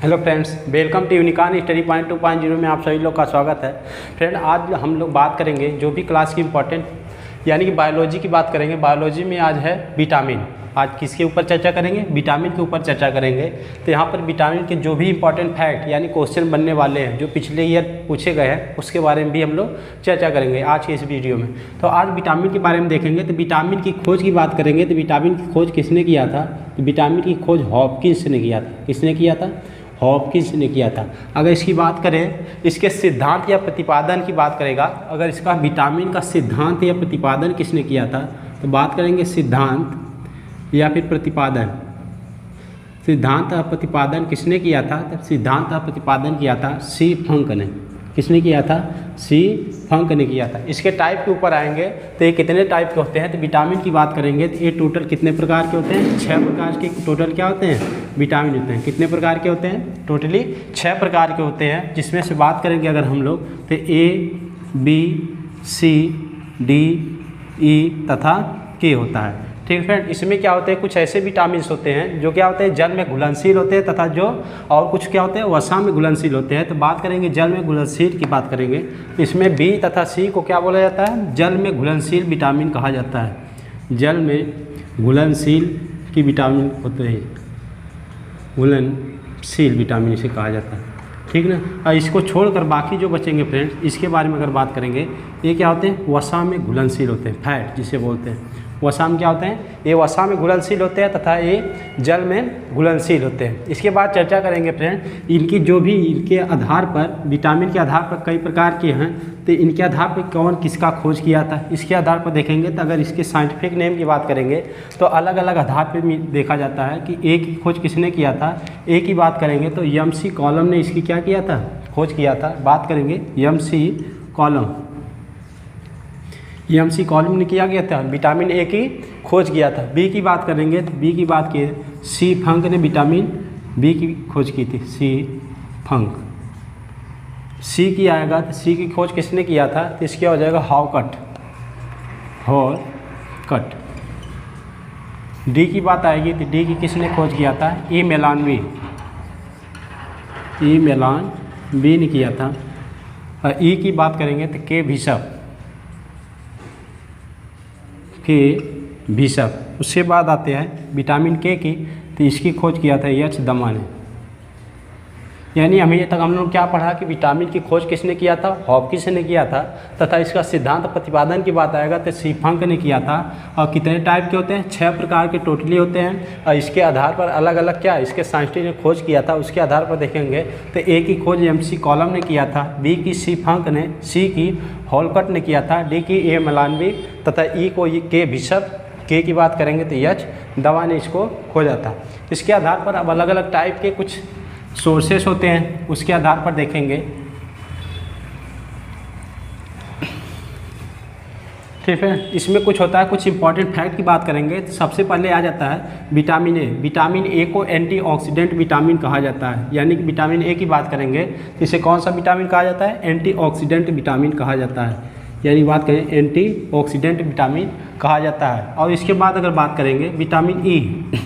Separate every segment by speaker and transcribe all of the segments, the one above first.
Speaker 1: Hello friends, welcome to Unicorn Study Point 2.0 में आप सभी लोग का स्वागत है। फ्रेंड, आज हम लोग बात करेंगे जो भी क्लास की इम्पोर्टेंट यानी कि बायोलॉजी की बात करेंगे। बायोलॉजी में आज है विटामिन। आज किसके ऊपर चर्चा करेंगे? विटामिन के ऊपर चर्चा करेंगे। तो यहाँ पर विटामिन के जो भी इंपॉर्टेंट फैक्ट यानी क्वेश्चन बनने वाले हैं जो पिछले ईयर पूछे गए हैं उसके बारे में भी हम लोग चर्चा करेंगे आज के इस वीडियो में। तो आज विटामिन के बारे में देखेंगे। तो विटामिन की खोज की बात करेंगे तो विटामिन की खोज किसने किया था? तो विटामिन की खोज हॉपकिंस ने किया था। किसने किया था? हॉपकिंस ने किया था। अगर इसकी बात करें, इसके सिद्धांत या प्रतिपादन की बात करेगा, अगर इसका विटामिन का सिद्धांत या प्रतिपादन किसने किया था तो बात करेंगे सिद्धांत या फिर प्रतिपादन। सिद्धांत और प्रतिपादन किसने किया था? तो सिद्धांत और प्रतिपादन किया था सी फंक ने। किसने किया था? सी फंक ने किया था। इसके टाइप के ऊपर आएंगे तो ये कितने टाइप के होते हैं? तो विटामिन की बात करेंगे तो ये टोटल कितने प्रकार के होते हैं? 6 प्रकार के टोटल क्या होते हैं? विटामिन होते हैं। कितने प्रकार के होते हैं? टोटली 6 प्रकार के होते हैं, जिसमें से बात करेंगे अगर हम लोग तो ए, बी, सी, डी, ई तथा के होता है। ठीक है फ्रेंड, इसमें क्या होते हैं? कुछ ऐसे विटामिन होते हैं जो क्या होते हैं? जल में घुलनशील होते हैं तथा जो और कुछ क्या होते हैं? वसा में घुलनशील होते हैं। तो बात करेंगे जल में घुलनशील की बात करेंगे तो इसमें बी तथा सी को क्या बोला जाता है? जल में घुलनशील विटामिन कहा जाता है। जल में घुलनशील की विटामिन होते हैं, घुलनशील विटामिन इसे कहा जाता है। ठीक ना। और इसको छोड़कर बाकी जो बचेंगे फ्रेंड्स, इसके बारे में अगर बात करेंगे, ये क्या होते हैं? वसा में घुलनशील होते हैं, फैट जिसे बोलते हैं। वसा में क्या होते हैं? ये वसा में घुलनशील होते हैं तथा ये जल में घुलनशील होते हैं। इसके बाद चर्चा करेंगे फ्रेंड, इनकी जो भी इनके आधार पर विटामिन के आधार पर कई प्रकार के हैं, तो इनके आधार पर कौन किसका खोज किया था इसके आधार पर देखेंगे। तो अगर इसके साइंटिफिक नेम की बात करेंगे तो अलग अलग आधार पर देखा जाता है कि ए की खोज किसने किया था। ए की बात करेंगे तो एम.सी. कॉलम ने इसकी क्या किया था? खोज किया था। बात करेंगे एम.सी. Column, MC. कॉलम ने किया गया था, विटामिन ए की खोज किया था। बी की बात करेंगे तो बी की बात की सी फंक ने विटामिन बी की खोज की थी। सी फंक। सी की आएगा तो सी की खोज किसने किया था? तो इसके हो जाएगा हॉवकट। हॉवकट। डी की बात आएगी तो डी की किसने खोज किया था? ई मेलानवी। ई मेलानवी ने किया था। और ई की बात करेंगे तो के बिशप। के बिशप। उसके बाद आते हैं विटामिन के की, तो इसकी खोज किया था एच दमा ने। यानी अभी तक हम लोग क्या पढ़ा कि विटामिन की खोज किसने किया था? हॉपकिंस ने किया था। तथा इसका सिद्धांत प्रतिपादन की बात आएगा तो सी फंक ने किया था। और कितने टाइप के होते हैं? 6 प्रकार के टोटली होते हैं। और इसके आधार पर अलग अलग क्या इसके साइंटिस्ट ने खोज किया था उसके आधार पर देखेंगे तो ए की खोज एम.सी. कॉलम ने किया था, बी की सी फंक ने, सी की हॉलकट ने किया था, डी की ए मेलानवी तथा ई को के बिशप, के की बात करेंगे तो एच दवा ने इसको खोजा था। इसके आधार पर अब अलग अलग टाइप के कुछ सोर्सेस होते हैं, उसके आधार पर देखेंगे। ठीक है, इसमें कुछ होता है, कुछ इंपॉर्टेंट फैक्ट की बात करेंगे तो सबसे पहले आ जाता है विटामिन ए। विटामिन ए को एंटीऑक्सीडेंट विटामिन कहा जाता है। यानी कि विटामिन ए की बात करेंगे तो इसे कौन सा विटामिन कहा जाता है? एंटीऑक्सीडेंट विटामिन कहा जाता है। यानी बात करें एंटीऑक्सीडेंट विटामिन कहा जाता है। और इसके बाद अगर बात करेंगे विटामिन ई,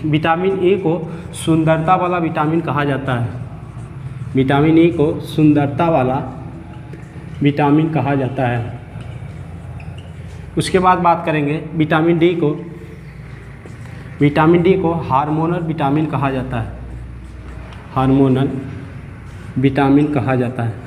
Speaker 1: विटामिन ई को सुंदरता वाला विटामिन कहा जाता है। विटामिन ई को सुंदरता वाला विटामिन कहा जाता है। उसके बाद बात करेंगे विटामिन डी को, विटामिन डी को हार्मोनल विटामिन कहा जाता है। हार्मोनल विटामिन कहा जाता है।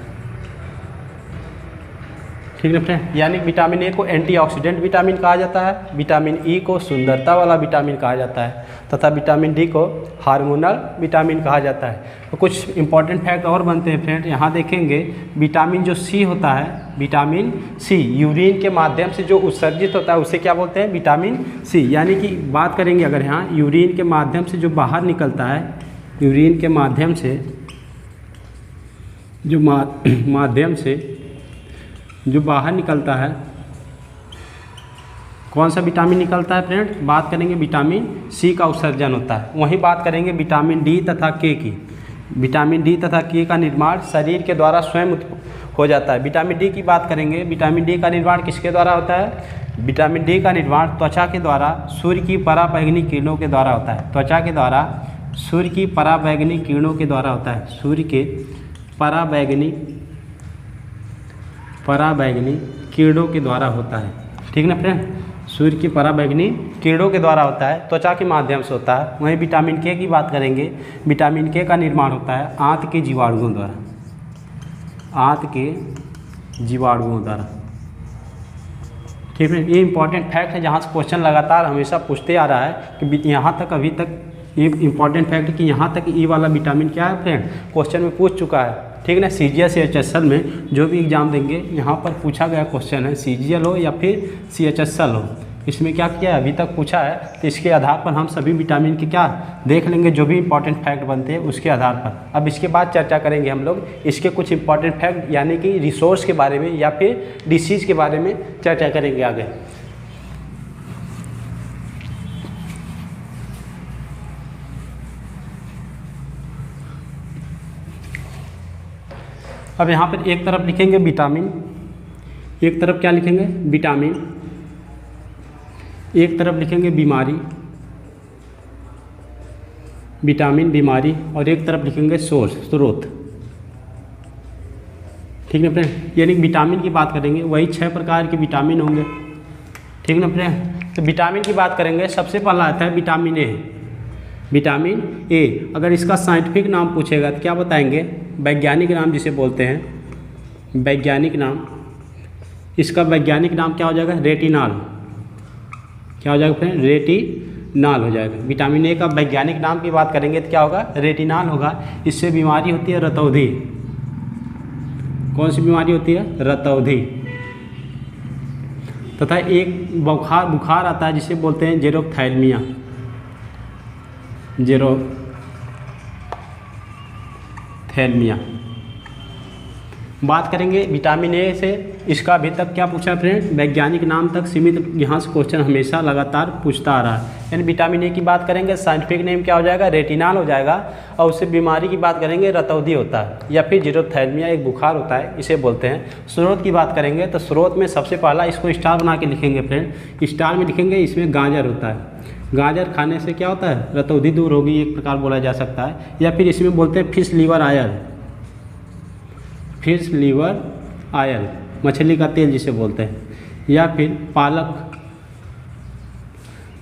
Speaker 1: ठीक है फ्रेंड, यानी विटामिन ए को एंटीऑक्सीडेंट विटामिन कहा जाता है, विटामिन ई को सुंदरता वाला विटामिन कहा जाता है तथा विटामिन डी को हार्मोनल विटामिन कहा जाता है। तो कुछ इंपॉर्टेंट फैक्ट और बनते हैं फ्रेंड। यहाँ देखेंगे विटामिन जो सी होता है, विटामिन सी यूरिन के माध्यम से जो उत्सर्जित होता है उसे क्या बोलते हैं? Vitamin C. यानी कि बात करेंगे अगर यहाँ यूरिन के माध्यम से जो बाहर निकलता है, यूरिन के माध्यम से जो माध्यम से जो बाहर निकलता है, कौन सा विटामिन निकलता है फ्रेंड? बात करेंगे विटामिन सी का उत्सर्जन होता है। वहीं बात करेंगे विटामिन डी तथा के की। विटामिन डी तथा के का निर्माण शरीर के द्वारा स्वयं हो जाता है। विटामिन डी की बात करेंगे, विटामिन डी का निर्माण किसके द्वारा होता है? विटामिन डी का निर्माण त्वचा के द्वारा सूर्य की पराबैंगनी किरणों के द्वारा होता है। त्वचा के द्वारा सूर्य की पराबैंगनी किरणों के द्वारा होता है। सूर्य के पराबैंगनी किरणों के द्वारा होता है। ठीक ना फ्रेंड, सूर्य की पराबैंगनी किरणों के द्वारा होता है, त्वचा के माध्यम से होता है। वहीं विटामिन के की बात करेंगे, विटामिन के का निर्माण होता है आंत के जीवाणुओं द्वारा, आंत के जीवाणुओं द्वारा। ठीक है, ये इंपॉर्टेंट फैक्ट है जहाँ से क्वेश्चन लगातार हमेशा पूछते आ रहा है कि यहाँ तक अभी तक ये इंपॉर्टेंट फैक्ट है कि यहाँ तक ई वाला विटामिन क्या है फ्रेंड, क्वेश्चन में पूछ चुका है। ठीक है ना, CGL CHSL में जो भी एग्जाम देंगे यहाँ पर पूछा गया क्वेश्चन है, CGL हो या फिर CHSL हो, इसमें क्या किया है अभी तक पूछा है। तो इसके आधार पर हम सभी विटामिन के क्या देख लेंगे, जो भी इंपॉर्टेंट फैक्ट बनते हैं उसके आधार पर। अब इसके बाद चर्चा करेंगे हम लोग इसके कुछ इंपॉर्टेंट फैक्ट यानी कि रिसोर्स के बारे में या फिर डिसीज़ के बारे में चर्चा करेंगे आगे। अब यहाँ पर एक तरफ लिखेंगे विटामिन, एक तरफ क्या लिखेंगे विटामिन, एक तरफ लिखेंगे बीमारी, विटामिन बीमारी, और एक तरफ लिखेंगे सोर्स स्रोत। ठीक ना फ्रेंड, यानी विटामिन की बात करेंगे वही 6 प्रकार के विटामिन होंगे। ठीक ना फ्रेंड, तो विटामिन की बात करेंगे सबसे पहला आता है विटामिन ए। विटामिन ए, अगर इसका साइंटिफिक नाम पूछेगा तो क्या बताएंगे, वैज्ञानिक नाम जिसे बोलते हैं, वैज्ञानिक नाम, इसका वैज्ञानिक नाम क्या हो जाएगा रेटिनॉल। क्या हो जाएगा फ्रेंड, रेटिनॉल हो जाएगा। विटामिन ए का वैज्ञानिक नाम की बात करेंगे तो क्या होगा, रेटिनॉल होगा। इससे बीमारी होती है रतौंधी। कौन सी बीमारी होती है, रतौंधी। तथा एक बुखार आता है जिसे बोलते हैं जेरोथैल्मिया, जेरोथैल्मिया। बात करेंगे विटामिन ए से, इसका अभी तक क्या पूछा फ्रेंड, वैज्ञानिक नाम तक सीमित यहाँ से क्वेश्चन हमेशा लगातार पूछता आ रहा है। यानी विटामिन ए की बात करेंगे साइंटिफिक नेम क्या हो जाएगा, रेटिनॉल हो जाएगा। और उससे बीमारी की बात करेंगे रतौंधी होता है या फिर जेरोथैल्मिया, एक बुखार होता है, इसे बोलते हैं। स्रोत की बात करेंगे तो स्रोत में सबसे पहला इसको स्टार बना के लिखेंगे फ्रेंड, स्टार में लिखेंगे इसमें गाजर होता है। गाजर खाने से क्या होता है, रतौंधी दूर होगी, एक प्रकार बोला जा सकता है। या फिर इसमें बोलते हैं fish liver oil, fish liver oil, मछली का तेल जिसे बोलते हैं। या फिर पालक,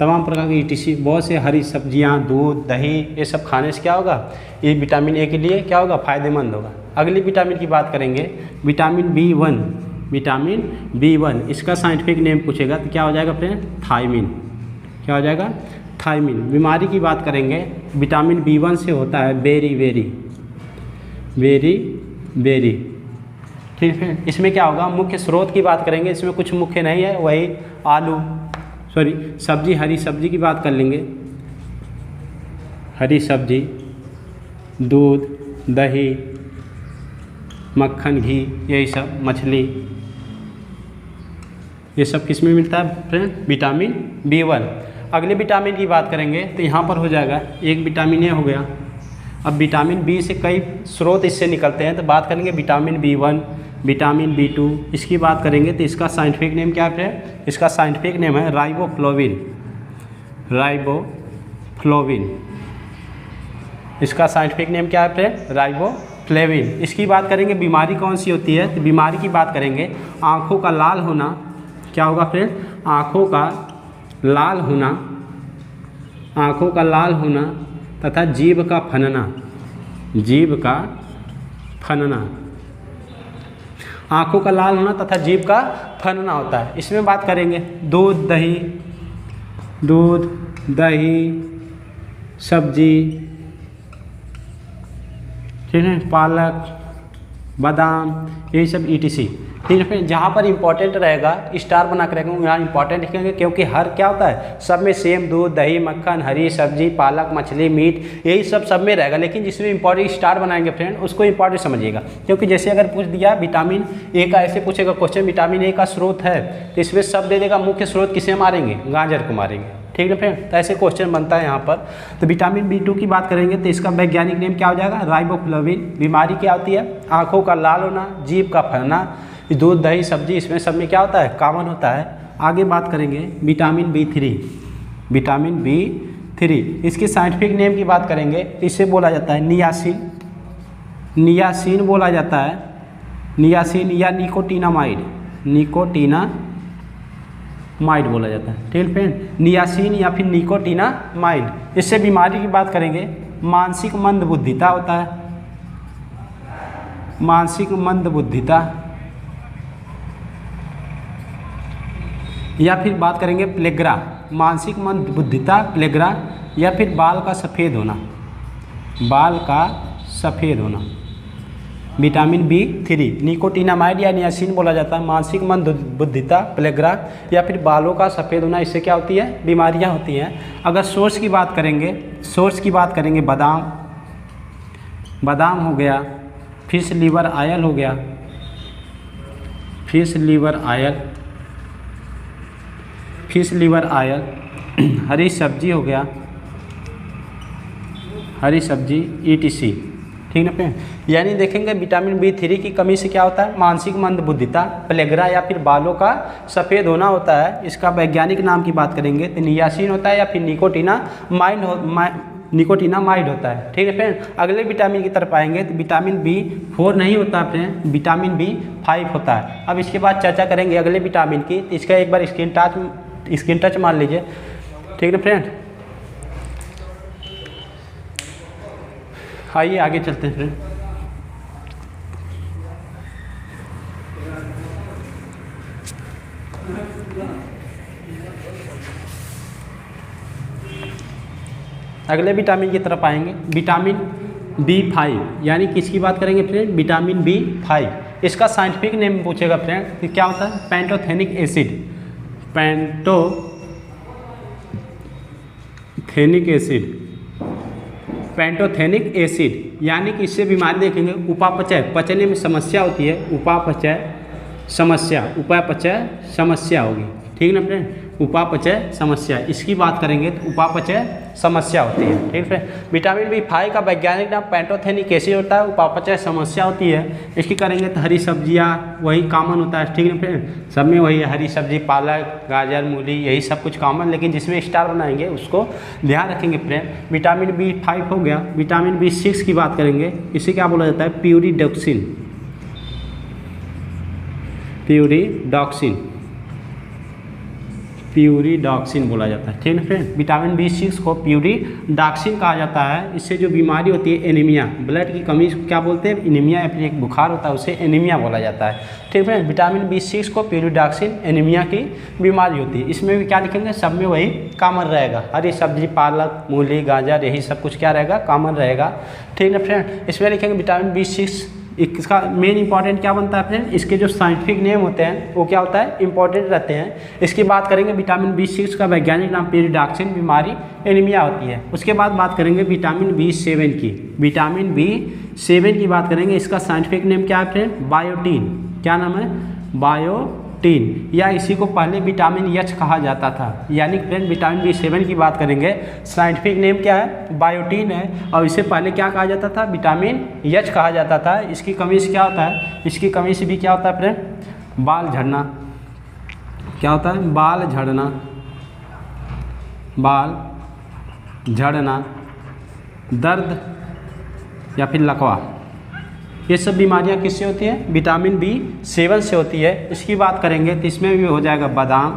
Speaker 1: तमाम प्रकार की ETC, बहुत से हरी सब्जियां, दूध, दही, ये सब खाने से क्या होगा, ये विटामिन ए के लिए क्या होगा, फ़ायदेमंद होगा। अगली विटामिन की बात करेंगे, विटामिन B1, विटामिन B1, इसका साइंटिफिक नेम पूछेगा तो क्या हो जाएगा फ्रेंड, थायमिन। क्या हो जाएगा, थायमिन। बीमारी की बात करेंगे, विटामिन B1 से होता है बेरी बेरी। ठीक है, इसमें क्या होगा, मुख्य स्रोत की बात करेंगे, इसमें कुछ मुख्य नहीं है, वही सब्जी, हरी सब्जी की बात कर लेंगे, हरी सब्जी, दूध, दही, मक्खन, घी, यही सब, मछली, ये सब किस में मिलता है फ्रेंड, विटामिन B1। अगले विटामिन की बात करेंगे तो यहाँ पर हो जाएगा, एक विटामिन ए हो गया। अब विटामिन बी से कई स्रोत इससे निकलते हैं, तो बात करेंगे विटामिन B1, विटामिन B2। इसकी बात करेंगे तो इसका साइंटिफिक नेम क्या है, इसका साइंटिफिक नेम है राइबोफ्लोविन। इसका साइंटिफिक नेम क्या है, राइबोफ्लेविन। इसकी बात करेंगे बीमारी कौन सी होती है, तो बीमारी की बात करेंगे आँखों का लाल होना। क्या होगा फ्रेंड, आँखों का लाल होना तथा जीभ का फनना, आँखों का लाल होना तथा जीभ का फनना होता है। इसमें बात करेंगे दूध, दही, सब्जी, ठीक है, पालक, बादाम, यही सब ETC। ठीक है फ्रेंड, जहाँ पर इंपॉर्टेंट रहेगा स्टार बना कर रखेंगे, यहाँ इंपॉर्टेंट लिखेंगे, क्योंकि हर क्या होता है, सब में सेम, दूध, दही, मक्खन, हरी सब्जी, पालक, मछली, मीट, यही सब में रहेगा। लेकिन जिसमें इंपॉर्टेंट स्टार बनाएंगे फ्रेंड, उसको इंपॉर्टेंट समझिएगा। क्योंकि जैसे अगर पूछ दिया विटामिन ए का, ऐसे पूछेगा क्वेश्चन, विटामिन ए का स्रोत है, तो इसमें सब दे देगा, मुख्य स्रोत किसे मारेंगे, गाजर को मारेंगे। ठीक है फ्रेंड, तो ऐसे क्वेश्चन बनता है यहाँ पर। तो विटामिन B2 की बात करेंगे तो इसका वैज्ञानिक नेम क्या हो जाएगा, राइबोफ्लोविन। बीमारी क्या होती है, आँखों का लाल होना, जीभ का फनना, दूध, दही, सब्जी, इसमें सब में क्या होता है, कॉमन होता है। आगे बात करेंगे विटामिन B3, 3। इसकी साइंटिफिक नेम की बात करेंगे तो इसे बोला जाता है नियासिन, नियासिन बोला जाता है, नियासिन या निकोटिनामाइड, निकोटिनामाइड बोला जाता है। ठीक है फ्रेंड, नियासिन या फिर निकोटिनामाइड। इससे बीमारी की बात करेंगे, मानसिक मंदबुद्धिता होता है, मानसिक मंदबुद्धिता, या फिर बात करेंगे प्लेग्रा, मानसिक मंदबुद्धिता, प्लेग्रा, या फिर बाल का सफ़ेद होना, बाल का सफ़ेद होना। विटामिन B3 निकोटिनामाइड या नियासिन बोला जाता है, मानसिक मंदबुद्धिता, प्लेग्रा, या फिर बालों का सफ़ेद होना। इससे क्या होती है, बीमारियां होती हैं। अगर सोर्स की बात करेंगे, सोर्स की बात करेंगे बादाम, बादाम हो गया, फिश लीवर ऑयल हो गया, fish liver oil, fish liver oil, हरी सब्जी हो गया, हरी सब्जी ETC। ठीक है फ्रेंड, यानी देखेंगे विटामिन B3 की कमी से क्या होता है, मानसिक मंदबुद्धिता, प्लेग्रा या फिर बालों का सफ़ेद होना होता है। इसका वैज्ञानिक नाम की बात करेंगे तो नियासिन होता है या फिर निकोटिनामाइड होता है। ठीक है फ्रेंड, अगले विटामिन की तरफ आएंगे तो विटामिन B4 नहीं होता फ्रेंड, विटामिन B5 होता है। अब इसके बाद चर्चा करेंगे अगले विटामिन की, तो इसका एक बार स्क्रीन टच मान लीजिए। ठीक है फ्रेंड, आइए आगे चलते हैं फ्रेंड। अगले विटामिन की तरफ आएंगे, विटामिन B5, यानी किसकी बात करेंगे फ्रेंड, विटामिन B5। इसका साइंटिफिक नेम पूछेगा फ्रेंड तो क्या होता है, pantothenic acid, pantothenic acid, pantothenic acid, यानी कि इससे बीमारी देखेंगे उपापचय, पचने में समस्या होती है, उपापचय समस्या, उपापचय समस्या होगी। ठीक ना फ्रेंड, उपापचय समस्या, इसकी बात करेंगे तो उपापचय समस्या होती है। ठीक है, विटामिन B5 का वैज्ञानिक नाम पैंटोथेनिक एसिड होता है, उपापचय समस्या होती है। इसकी करेंगे तो हरी सब्जियां, वही कॉमन होता है। ठीक है फ्रेंड, सब में वही हरी सब्जी, पालक, गाजर, मूली, यही सब कुछ कॉमन, लेकिन जिसमें स्टार बनाएंगे उसको ध्यान रखेंगे फ्रेंड। विटामिन B5 हो गया। विटामिन B6 की बात करेंगे, इसे क्या बोला जाता है, प्यूरिडॉक्सिन, प्यूरिडॉक्सिन, प्यूरिडॉक्सिन बोला जाता है। ठीक है फ्रेंड, विटामिन B6 को प्यूरिडॉक्सिन कहा जाता है। इससे जो बीमारी होती है एनीमिया, ब्लड की कमी क्या बोलते हैं, एनीमिया, या फिर एक बुखार होता है उसे एनीमिया बोला जाता है। ठीक है फ्रेंड, विटामिन B6 को प्यूरिडॉक्सिन, एनीमिया की बीमारी होती है। इसमें भी क्या लिखेंगे, सब में वही कॉमन रहेगा, हरी सब्जी, पालक, मूली, गाजर, यही सब कुछ क्या रहेगा, कॉमन रहेगा। ठीक है फ्रेंड, इसमें लिखेंगे विटामिन B6। इसका मेन इंपॉर्टेंट क्या बनता है फ्रेंड, इसके जो साइंटिफिक नेम होते हैं वो क्या होता है, इंपॉर्टेंट रहते हैं। इसकी बात करेंगे विटामिन B6 का वैज्ञानिक नाम प्यूरिडॉक्सिन, बीमारी एनीमिया होती है। उसके बाद बात करेंगे विटामिन B7 की, विटामिन B7 की बात करेंगे, इसका साइंटिफिक नेम क्या है फ्रेंड, बायोटीन। क्या नाम है, बायोटीन, या इसी को पहले विटामिन H कहा जाता था। यानी फ्रेंड विटामिन B7 की बात करेंगे, साइंटिफिक नेम क्या है, बायोटीन है, और इसे पहले क्या कहा जाता था, विटामिन H कहा जाता था। इसकी कमी से क्या होता है, इसकी कमी से भी क्या होता है फ्रेंड, बाल झड़ना, क्या होता है, बाल झड़ना, बाल झड़ना, दर्द या फिर लकवा, ये सब बीमारियां किससे होती हैं, विटामिन B7 से होती है। इसकी बात करेंगे तो इसमें भी हो जाएगा बादाम,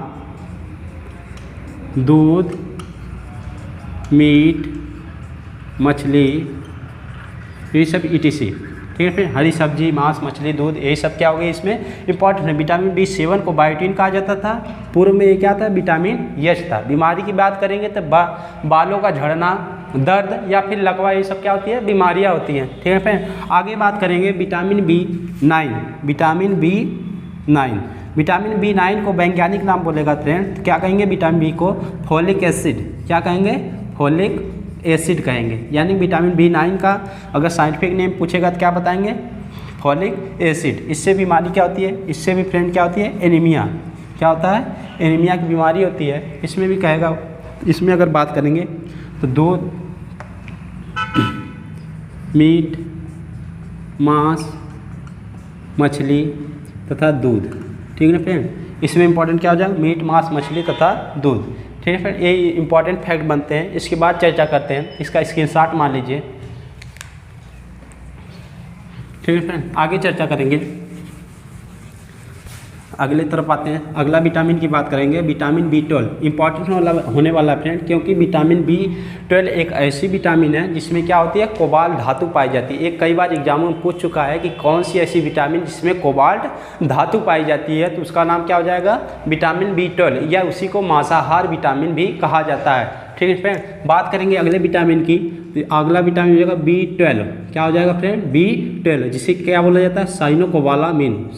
Speaker 1: दूध, मीट, मछली, ये सब ETC। ठीक है, फिर हरी सब्जी, मांस, मछली, दूध, यही सब क्या हो गई इसमें इंपॉर्टेंट है। विटामिन B7 को बायोटीन कहा जाता था, पूर्व में ये क्या था, विटामिन H था। बीमारी की बात करेंगे तो बालों का झड़ना, दर्द या फिर लकवा, ये सब क्या होती है, बीमारियां होती हैं। ठीक है फ्रेंड, आगे बात करेंगे vitamin B9, vitamin B9, vitamin B9 को वैज्ञानिक नाम बोलेगा फ्रेंड, तो क्या कहेंगे, विटामिन B को फोलिक एसिड, क्या कहेंगे, फोलिक एसिड कहेंगे। यानी विटामिन B9 का अगर साइंटिफिक नेम पूछेगा तो क्या बताएंगे, फोलिक एसिड। इससे बीमारी क्या होती है, इससे भी फ्रेंड क्या होती है, एनीमिया, क्या होता है, एनीमिया की बीमारी होती है। इसमें भी कहेगा, इसमें अगर बात करेंगे तो दूध, मीट, मांस, मछली तथा दूध। ठीक है ना फ्रेंड, इसमें इंपॉर्टेंट क्या हो जाएगा, मीट, मांस, मछली तथा दूध। ठीक है फ्रेंड, ये इंपॉर्टेंट फैक्ट बनते हैं। इसके बाद चर्चा करते हैं, इसका स्क्रीनशॉट मान लीजिए। ठीक है फ्रेंड, आगे चर्चा करेंगे। अगले तरफ आते हैं, अगला विटामिन की बात करेंगे। विटामिन B12 इंपॉर्टेंट होने वाला है फ्रेंड, क्योंकि विटामिन B12 एक ऐसी विटामिन है जिसमें क्या होती है, कोबाल्ट धातु पाई जाती है। एक कई बार एग्जाम में पूछ चुका है कि कौन सी ऐसी विटामिन जिसमें कोबाल्ट धातु पाई जाती है, तो उसका नाम क्या हो जाएगा, विटामिन B12, या उसी को मांसाहार विटामिन भी कहा जाता है। ठीक है फ्रेंड, बात करेंगे अगले विटामिन की। तो अगला विटामिन हो जाएगा B12, क्या हो जाएगा फ्रेंड, B12, जिसे क्या बोला जाता है, साइनोकोबालामिन,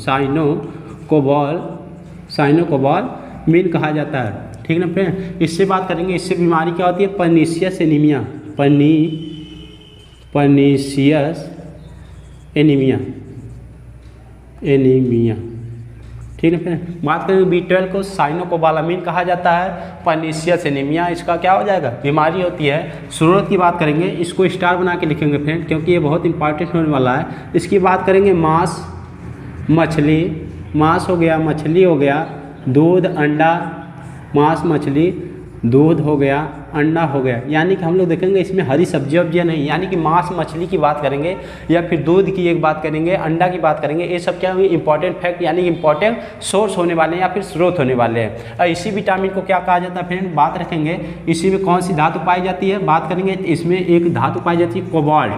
Speaker 1: साइनोकोबालामिन कहा जाता है। ठीक है ना फ्रेंड, इससे बात करेंगे। इससे बीमारी क्या होती है, पर्नीशियस एनीमिया, पर्नीशियस एनीमिया। ठीक है फ्रेंड, बात करेंगे B12 को साइनोकोबालामिन कहा जाता है, पर्नीशियस एनीमिया इसका क्या हो जाएगा, बीमारी होती है। स्रोत की बात करेंगे, इसको स्टार बना के लिखेंगे फ्रेंड, क्योंकि ये बहुत इंपॉर्टेंट होने वाला है। इसकी बात करेंगे, मांस हो गया, मछली हो गया, दूध, अंडा, मांस, मछली, दूध हो गया, अंडा हो गया। यानी कि हम लोग देखेंगे इसमें हरी सब्जियां नहीं, यानी कि मांस मछली की बात करेंगे, या फिर दूध की एक बात करेंगे, अंडा की बात करेंगे। ये सब क्या होंगे, इंपॉर्टेंट फैक्ट, यानी कि इंपॉर्टेंट सोर्स होने वाले हैं या फिर स्रोत होने वाले हैं। और इसी विटामिन को क्या कहा जाता है फ्रेंड, बात रखेंगे इसी में कौन सी धातु पाई जाती है, बात करेंगे। इसमें एक धातु पाई जाती है कोबाल्ट।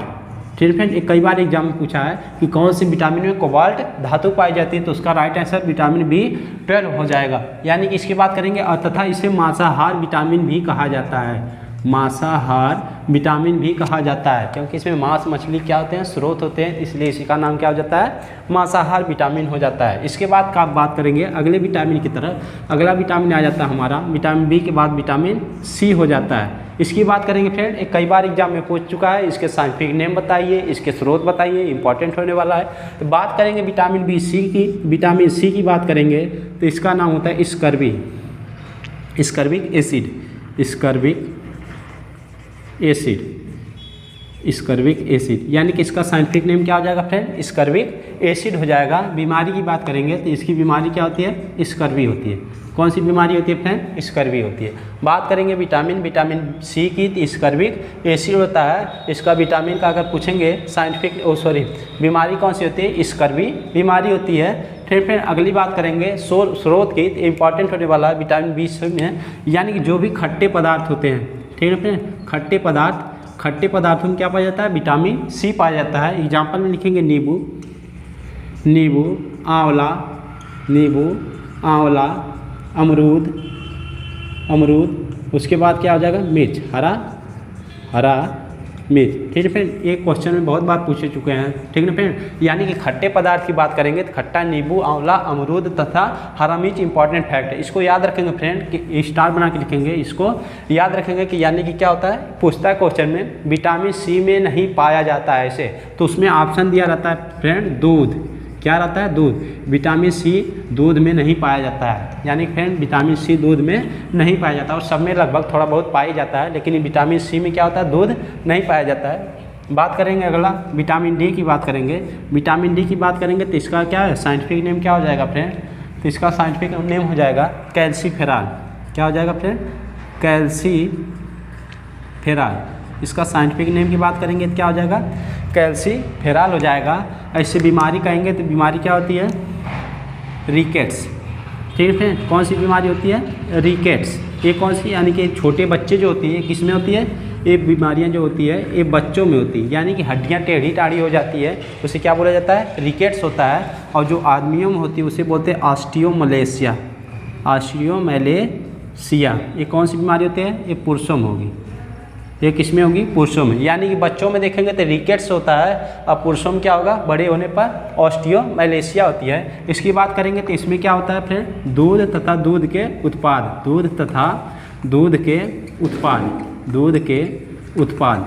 Speaker 1: ठीक है फ्रेंड, एक कई बार एग्जाम में पूछा है कि कौन सी विटामिन में कोबाल्ट धातु पाई जाती है, तो उसका राइट आंसर विटामिन B12 हो जाएगा। यानी कि इसकी बात करेंगे, और तथा इसे मांसाहार विटामिन भी कहा जाता है, मांसाहार विटामिन भी कहा जाता है, क्योंकि इसमें मांस मछली क्या होते हैं, स्रोत होते हैं, इसलिए इसी का नाम क्या हो जाता है, मांसाहार विटामिन हो जाता है। इसके बाद का बात करेंगे अगले विटामिन की तरफ। अगला विटामिन आ जाता है हमारा, विटामिन B के बाद विटामिन C हो जाता है। इसकी बात करेंगे फ्रेंड, एक कई बार एग्जाम में पूछ चुका है, इसके साइंटिफिक नेम बताइए, इसके स्रोत बताइए, इंपॉर्टेंट होने वाला है। तो बात करेंगे विटामिन B की, विटामिन C की बात करेंगे, तो इसका नाम होता है स्कर्बिक एसिड, यानी कि इसका साइंटिफिक नेम क्या हो जाएगा फ्रेंड, स्कर्बिक एसिड हो जाएगा। बीमारी की बात करेंगे तो इसकी बीमारी क्या होती है, स्कर्वी होती है। कौन सी बीमारी होती है फ्रेंड, स्कर्वी होती है। बात करेंगे विटामिन C की, तो स्कर्बिक एसिड होता है। इसका विटामिन का अगर पूछेंगे बीमारी कौन सी होती है, स्कर्वी बीमारी होती है। फिर अगली बात करेंगे स्रोत की, तो इंपॉर्टेंट होने वाला है विटामिन B में, यानी कि जो भी खट्टे पदार्थ होते हैं, ठीक है फ्रेंड, खट्टे पदार्थों में क्या पाया जाता है, विटामिन C पाया जाता है। एग्जाम्पल में लिखेंगे नींबू, आंवला, अमरूद, उसके बाद क्या हो जाएगा, मिर्च, हरा मिर्च। ठीक है फ्रेंड, एक क्वेश्चन में बहुत बार पूछे चुके हैं। ठीक है ना फ्रेंड, यानी कि खट्टे पदार्थ की बात करेंगे तो खट्टा, नींबू, आंवला, अमरूद तथा हरा मिर्च इंपॉर्टेंट फैक्ट है। इसको याद रखेंगे फ्रेंड, कि स्टार बना के लिखेंगे, इसको याद रखेंगे कि यानी कि क्या होता है, पूछता है क्वेश्चन में, विटामिन C में नहीं पाया जाता है ऐसे, तो उसमें ऑप्शन दिया रहता है फ्रेंड, दूध। क्या रहता है, दूध। विटामिन C दूध में नहीं पाया जाता है, यानी फ्रेंड विटामिन C दूध में नहीं पाया जाता, और सब में लगभग थोड़ा बहुत पाया जाता है, लेकिन विटामिन C में क्या होता है, दूध नहीं पाया जाता है। बात करेंगे अगला विटामिन D की बात करेंगे। विटामिन D की बात करेंगे तो इसका क्या है, साइंटिफिक नेम क्या हो जाएगा फ्रेंड, तो इसका साइंटिफिक नेम हो जाएगा कैल्सीफेरॉल। क्या हो जाएगा फ्रेंड, कैल्सीफेरॉल। इसका साइंटिफिक नेम की बात करेंगे तो क्या हो जाएगा, कैल्सीफेरॉल हो जाएगा। ऐसे बीमारी कहेंगे तो बीमारी क्या होती है, रिकेट्स। ठीक है फ्रेंड, कौन सी बीमारी होती है, रिकेट्स। ये कौन सी, यानी कि छोटे बच्चे जो होती है, किस में होती है, ये बीमारियां जो होती है ये बच्चों में होती है, यानी कि हड्डियां टेढ़ी टाढ़ी हो जाती है, उसे क्या बोला जाता है, रिकेट्स होता है। और जो आदमियों में होती है उसे बोलते हैं ऑस्टियोमलेशिया। ये कौन सी बीमारी होती है, ये पुरुषों में होगी। ये किस में होगी, पुरुषों में। यानी कि बच्चों में देखेंगे तो रिकेट्स होता है, और पुरुषों में क्या होगा, बड़े होने पर ऑस्टियोमलेशिया होती है। इसकी बात करेंगे तो इसमें क्या होता है फ्रेंड, दूध तथा दूध के उत्पाद,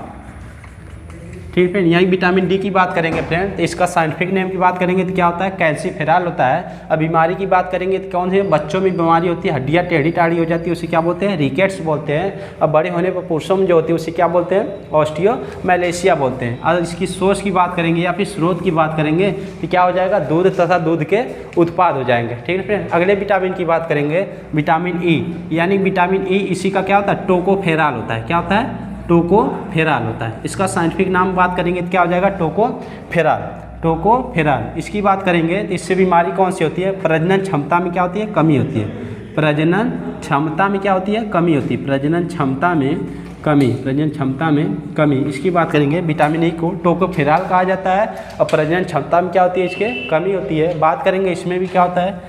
Speaker 1: ठीक है। यहाँ विटामिन डी की बात करेंगे फ्रेंड, तो इसका साइंटिफिक नेम की बात करेंगे तो क्या होता है, कैल्सीफेरॉल होता है। अब बीमारी की बात करेंगे तो कौन सी बच्चों में बीमारी होती है, हड्डियाँ टेढ़ी टाढ़ी हो जाती है, उसे क्या बोलते हैं, रिकेट्स बोलते हैं। अब बड़े होने पर पुरुषों में जो होती है उसे क्या बोलते हैं, ऑस्टियोमैलेशिया बोलते हैं। और इसकी सोर्स की बात करेंगे या फिर स्रोत की बात करेंगे तो क्या हो जाएगा, दूध तथा दूध के उत्पाद हो जाएंगे। ठीक है फ्रेंड। अगले विटामिन की बात करेंगे, विटामिन ई, यानी विटामिन ई इसी का क्या होता है, टोकोफेरॉल होता है। क्या होता है, टोकोफेरॉल होता है। इसका साइंटिफिक नाम बात करेंगे तो क्या हो जाएगा, टोकोफेरॉल, टोकोफेरॉल। इसकी बात करेंगे तो इससे बीमारी कौन सी होती है, प्रजनन क्षमता में क्या होती है, कमी होती है। प्रजनन क्षमता में क्या होती है, कमी होती है। प्रजनन क्षमता में कमी, प्रजनन क्षमता में कमी। इसकी बात करेंगे, विटामिन ई को टोकोफेरॉल कहा जाता है और प्रजनन क्षमता में क्या होती है, इसके कमी होती है। बात करेंगे इसमें भी क्या होता है,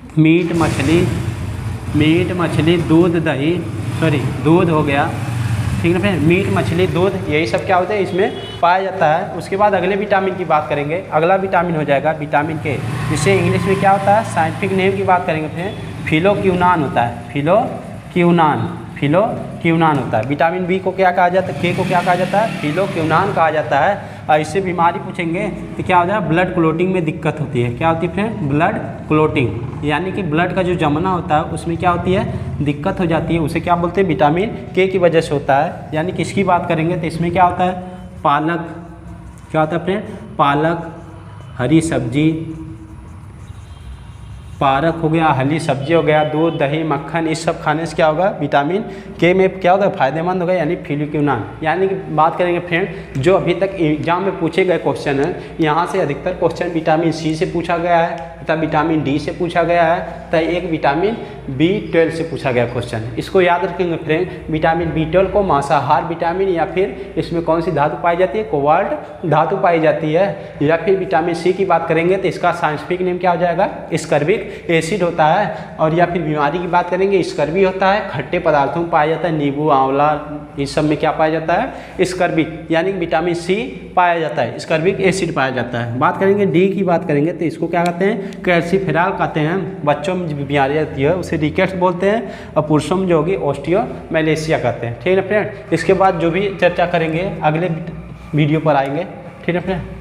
Speaker 1: मीट मछली दूध दही, सॉरी दूध हो गया, ठीक है फ्रेंड, मीट मछली दूध यही सब क्या होता है इसमें पाया जाता है। उसके बाद अगले विटामिन की बात करेंगे, अगला विटामिन हो जाएगा विटामिन के, जिसे इंग्लिश में क्या होता है, साइंटिफिक नेम की बात करेंगे फ्रेंड, फिलोक्यूनान होता है। फिलोक्यूनान होता है। विटामिन बी को क्या कहा जाता है, के को क्या कहा जाता है, फिलोक्यूनान कहा जाता है। और इससे बीमारी पूछेंगे तो क्या हो जाए, ब्लड क्लोटिंग में दिक्कत होती है। क्या होती है फ्रेंड, ब्लड क्लोटिंग, यानी कि ब्लड का जो जमना होता है उसमें क्या होती है, दिक्कत हो जाती है। उसे क्या बोलते हैं, विटामिन के की वजह से होता है। यानी कि इसकी बात करेंगे तो इसमें क्या होता है, पालक, क्या होता है फ्रेंड, पालक, हरी सब्जी, पालक हो गया, हरी सब्जी हो गया, दूध दही मक्खन, इस सब खाने से क्या होगा, विटामिन के में क्या होगा, फायदेमंद होगा, यानी फिलोक्यूनान। यानी कि बात करेंगे फ्रेंड, जो अभी तक एग्जाम में पूछे गए क्वेश्चन हैं, यहाँ से अधिकतर क्वेश्चन विटामिन सी से पूछा गया है तथा विटामिन डी से पूछा गया है तथा एक विटामिन B12 से पूछा गया क्वेश्चन। इसको याद रखेंगे फ्रेंड, विटामिन B12 को मांसाहार विटामिन या फिर इसमें कौन सी धातु पाई जाती है, कोबाल्ट धातु पाई जाती है। या फिर विटामिन सी की बात करेंगे तो इसका साइंटिफिक नेम क्या हो जाएगा, स्कर्बिक एसिड होता है। और या फिर बीमारी की बात करेंगे, स्कर्बी होता है, खट्टे पदार्थों में पाया जाता है, नींबू आंवला इस सब में क्या पाया जाता है, स्कर्बिक, यानी कि विटामिन सी पाया जाता है, स्कर्बिक एसिड पाया जाता है। बात करेंगे डी की बात करेंगे तो इसको क्या कहते हैं, कैल्सीफेरॉल कहते हैं। बच्चों में जो बीमारी आती है उसे रिकेट्स बोलते हैं और पुरुषों में जो होगी ऑस्टियोमैलेशिया कहते हैं। ठीक है फ्रेंड। इसके बाद जो भी चर्चा करेंगे अगले वीडियो पर आएंगे। ठीक है फ्रेंड।